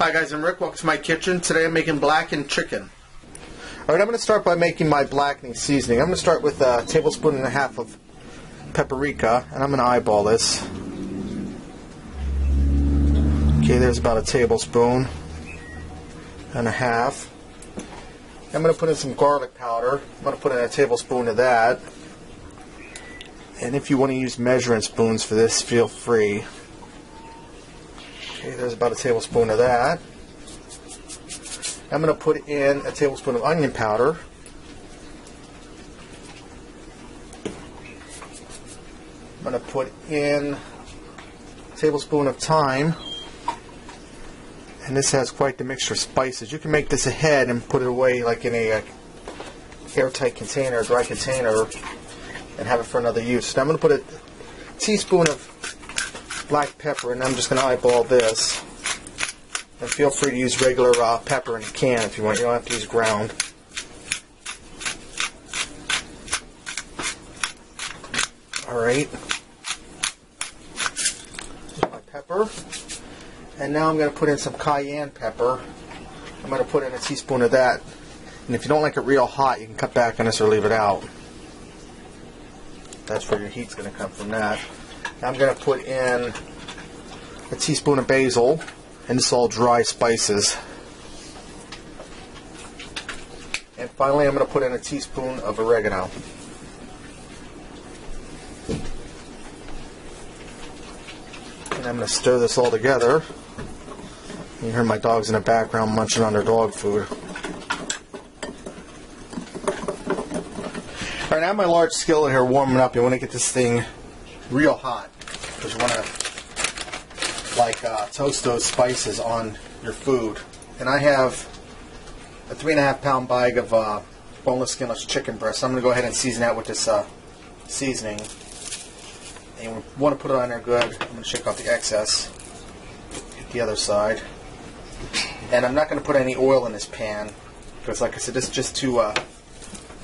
Hi guys, I'm Rick. Welcome to my kitchen. Today I'm making blackened chicken. Alright, I'm going to start by making my blackening seasoning. I'm going to start with a tablespoon and a half of paprika, and I'm going to eyeball this. Okay, there's about a tablespoon and a half. I'm going to put in some garlic powder. I'm going to put in a tablespoon of that. And if you want to use measuring spoons for this, feel free. Okay, there's about a tablespoon of that. I'm going to put in a tablespoon of onion powder. I'm going to put in a tablespoon of thyme. And this has quite the mixture of spices. You can make this ahead and put it away like in a airtight container, a dry container, and have it for another use. Now I'm going to put a teaspoon of black pepper, and I'm just going to eyeball this. And feel free to use regular pepper in a can if you want. You don't have to use ground. Alright. Here's my pepper. And now I'm going to put in some cayenne pepper. I'm going to put in a teaspoon of that. And if you don't like it real hot, you can cut back on this or leave it out. That's where your heat's going to come from that. Now I'm going to put in a teaspoon of basil, and this is all dry spices. And finally I'm going to put in a teaspoon of oregano. And I'm going to stir this all together. You hear my dogs in the background munching on their dog food. Alright, now my large skillet here warming up. You want to get this thing real hot, because you want to toast those spices on your food. And I have a 3.5 pound bag of boneless, skinless chicken breast. So I'm going to go ahead and season that with this seasoning. And you want to put it on there good. I'm going to shake off the excess. Hit the other side. And I'm not going to put any oil in this pan, because like I said, this is just to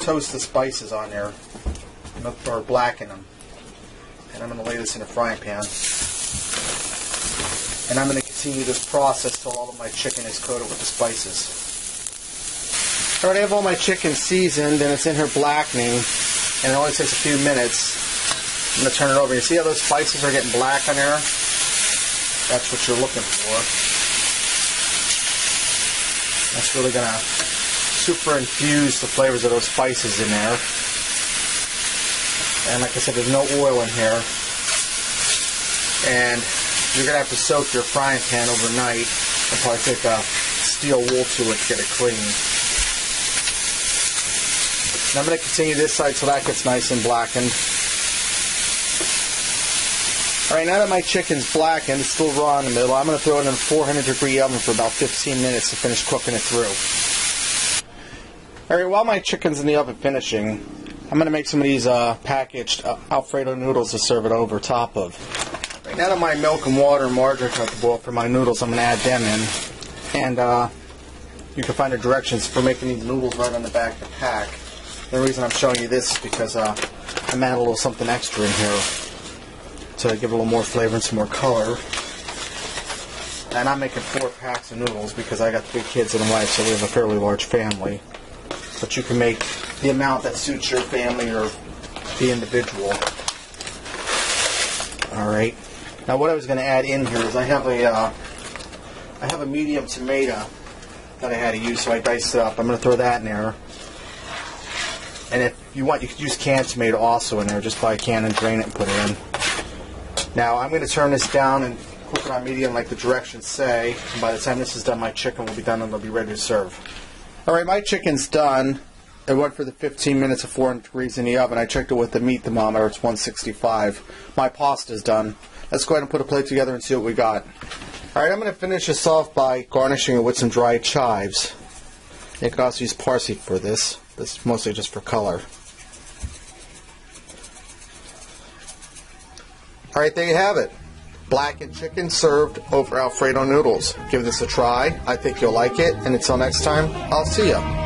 toast the spices on there, or blacken them. And I'm going to lay this in a frying pan. And I'm going to continue this process till all of my chicken is coated with the spices. Alright, I have all my chicken seasoned, and it's in here blackening, and it only takes a few minutes. I'm going to turn it over. You see how those spices are getting black on there? That's what you're looking for. That's really going to super infuse the flavors of those spices in there. And like I said, there's no oil in here. And you're going to have to soak your frying pan overnight and probably take a steel wool to it to get it clean. And I'm going to continue this side till that gets nice and blackened. Alright, now that my chicken's blackened, it's still raw in the middle, I'm going to throw it in a 400-degree oven for about 15 minutes to finish cooking it through. Alright, while my chicken's in the oven finishing, I'm going to make some of these packaged Alfredo noodles to serve it over top of. Right, now that my milk and water and margarine are to boil for my noodles, I'm going to add them in. And you can find the directions for making these noodles right on the back of the pack. The reason I'm showing you this is because I'm adding a little something extra in here to give it a little more flavor and some more color. And I'm making 4 packs of noodles because I got 3 kids and a wife, so we have a fairly large family. But you can make the amount that suits your family or the individual. Alright. Now what I was going to add in here is I have a medium tomato that I had to use, so I diced it up. I'm going to throw that in there. And if you want, you could use canned tomato also in there. Just buy a can and drain it and put it in. Now I'm going to turn this down and cook it on medium like the directions say. And by the time this is done, my chicken will be done and it'll be ready to serve. Alright, my chicken's done. It went for the 15 minutes of 400 degrees in the oven. I checked it with the meat thermometer. It's 165. My pasta's done. Let's go ahead and put a plate together and see what we got. Alright, I'm going to finish this off by garnishing it with some dried chives. You can also use parsley for this. This is mostly just for color. Alright, there you have it. Blackened chicken served over Alfredo noodles. Give this a try. I think you'll like it. And until next time, I'll see ya.